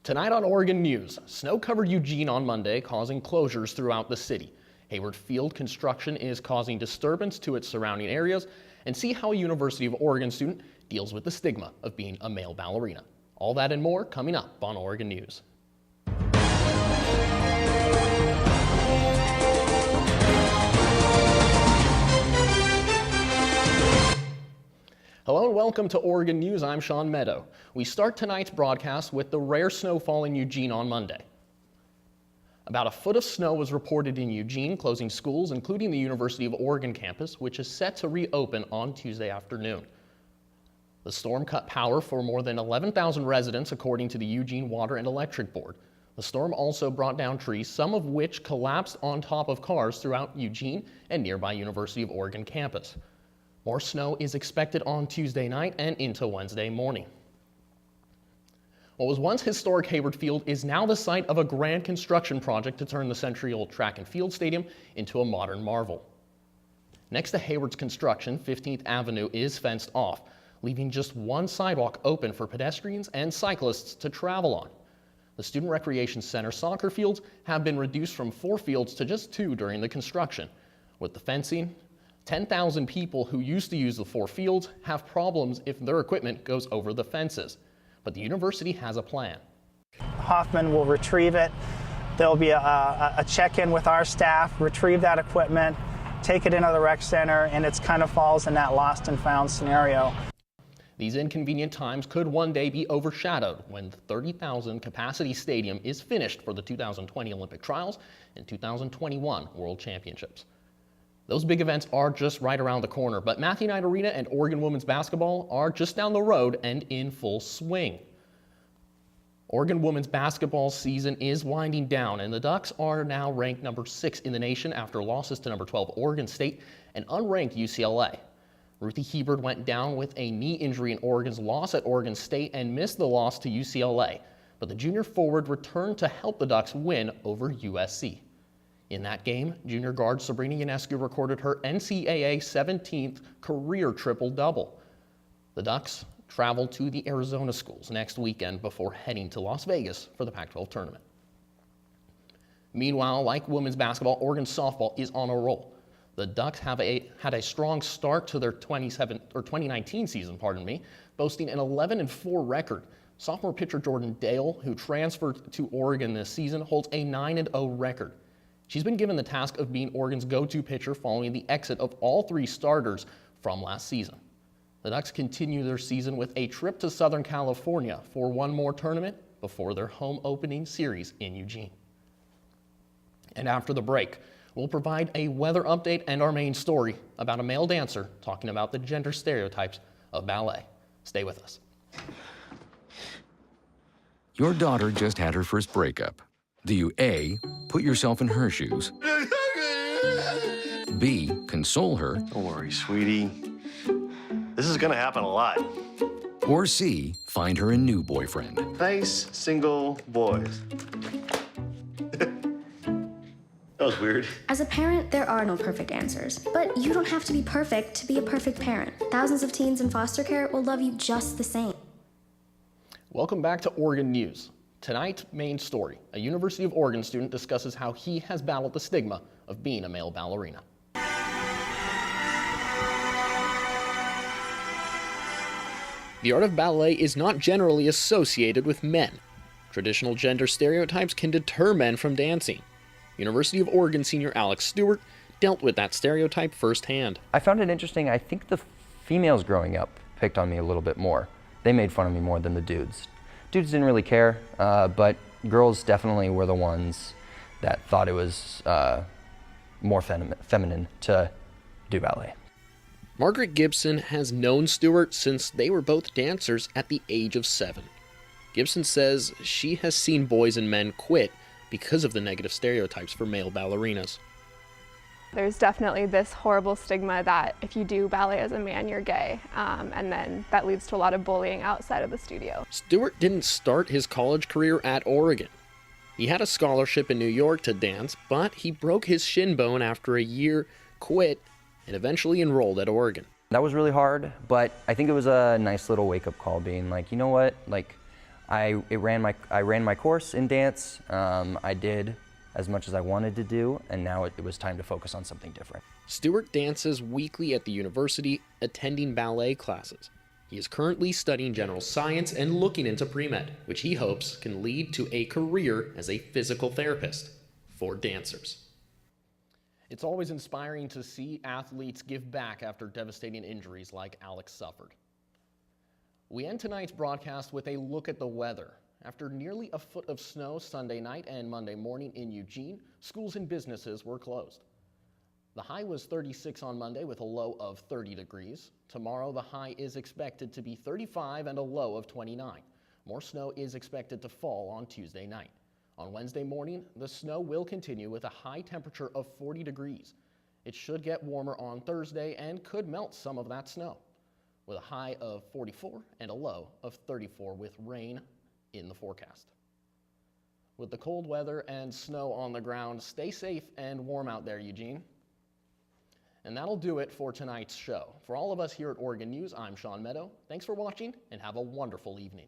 Tonight on Oregon News, snow covered Eugene on Monday, causing closures throughout the city. Hayward Field construction is causing disturbance to its surrounding areas, and see how a University of Oregon student deals with the stigma of being a male ballerina. All that and more coming up on Oregon News. Hello and welcome to Oregon News. I'm Shawn Medow. We start tonight's broadcast with the rare snowfall in Eugene on Monday. About a foot of snow was reported in Eugene, closing schools, including the University of Oregon campus, which is set to reopen on Tuesday afternoon. The storm cut power for more than 11,000 residents, according to the Eugene Water and Electric Board. The storm also brought down trees, some of which collapsed on top of cars throughout Eugene and nearby University of Oregon campus. More snow is expected on Tuesday night and into Wednesday morning. What was once historic Hayward Field is now the site of a grand construction project to turn the century-old track and field stadium into a modern marvel. Next to Hayward's construction, 15th Avenue is fenced off, leaving just one sidewalk open for pedestrians and cyclists to travel on. The Student Recreation Center soccer fields have been reduced from 4 fields to just 2 during the construction. With the fencing, 10,000 people who used to use the 4 fields have problems if their equipment goes over the fences. But the university has a plan. Hoffman will retrieve it. There'll be a check-in with our staff, retrieve that equipment, take it into the rec center, and it kind of falls in that lost and found scenario. These inconvenient times could one day be overshadowed when the 30,000 capacity stadium is finished for the 2020 Olympic trials and 2021 World Championships. Those big events are just right around the corner, but Matthew Knight Arena and Oregon women's basketball are just down the road and in full swing. Oregon women's basketball season is winding down, and the Ducks are now ranked number 6 in the nation after losses to number 12 Oregon State and unranked UCLA. Ruthie Hebert went down with a knee injury in Oregon's loss at Oregon State and missed the loss to UCLA, but the junior forward returned to help the Ducks win over USC. In that game, junior guard Sabrina Ionescu recorded her NCAA 17th career triple-double. The Ducks travel to the Arizona schools next weekend before heading to Las Vegas for the Pac-12 tournament. Meanwhile, like women's basketball, Oregon softball is on a roll. The Ducks had a strong start to their 2019 season, boasting an 11-4 record. Sophomore pitcher Jordan Dale, who transferred to Oregon this season, holds a 9-0 record. She's been given the task of being Oregon's go-to pitcher following the exit of all 3 starters from last season. The Ducks continue their season with a trip to Southern California for one more tournament before their home opening series in Eugene. And after the break, we'll provide a weather update and our main story about a male dancer talking about the gender stereotypes of ballet. Stay with us. Your daughter just had her first breakup. Do you A, put yourself in her shoes, B, console her, don't worry, sweetie. This is gonna happen a lot. or C, find her a new boyfriend? Nice single boys. That was weird. As a parent, there are no perfect answers. But you don't have to be perfect to be a perfect parent. Thousands of teens in foster care will love you just the same. Welcome back to Oregon News. Tonight's main story, a University of Oregon student discusses how he has battled the stigma of being a male ballerina. The art of ballet is not generally associated with men. Traditional gender stereotypes can deter men from dancing. University of Oregon senior Alex Stewart dealt with that stereotype firsthand. I found it interesting. I think the females growing up picked on me a little bit more. They made fun of me more than the dudes. Dudes didn't really care, but girls definitely were the ones that thought it was more feminine to do ballet. Margaret Gibson has known Stewart since they were both dancers at the age of 7. Gibson says she has seen boys and men quit because of the negative stereotypes for male ballerinas. There's definitely this horrible stigma that if you do ballet as a man, you're gay, and then that leads to a lot of bullying outside of the studio. Stewart didn't start his college career at Oregon. He had a scholarship in New York to dance, but he broke his shin bone after a year, quit, and eventually enrolled at Oregon. That was really hard, but I think it was a nice little wake-up call being like, you know what, like, I ran my course in dance. I did as much as I wanted to do, and now it was time to focus on something different. Stuart dances weekly at the university, attending ballet classes. He is currently studying general science and looking into pre-med, which he hopes can lead to a career as a physical therapist for dancers. It's always inspiring to see athletes give back after devastating injuries like Alex suffered. We end tonight's broadcast with a look at the weather. After nearly a foot of snow Sunday night and Monday morning in Eugene, schools and businesses were closed. The high was 36 on Monday with a low of 30 degrees. Tomorrow the high is expected to be 35 and a low of 29. More snow is expected to fall on Tuesday night. On Wednesday morning, the snow will continue with a high temperature of 40 degrees. It should get warmer on Thursday and could melt some of that snow, with a high of 44 and a low of 34 with rain in the forecast. With the cold weather and snow on the ground, stay safe and warm out there, Eugene. And that'll do it for tonight's show. For all of us here at Oregon News, I'm Shawn Medow. Thanks for watching and have a wonderful evening.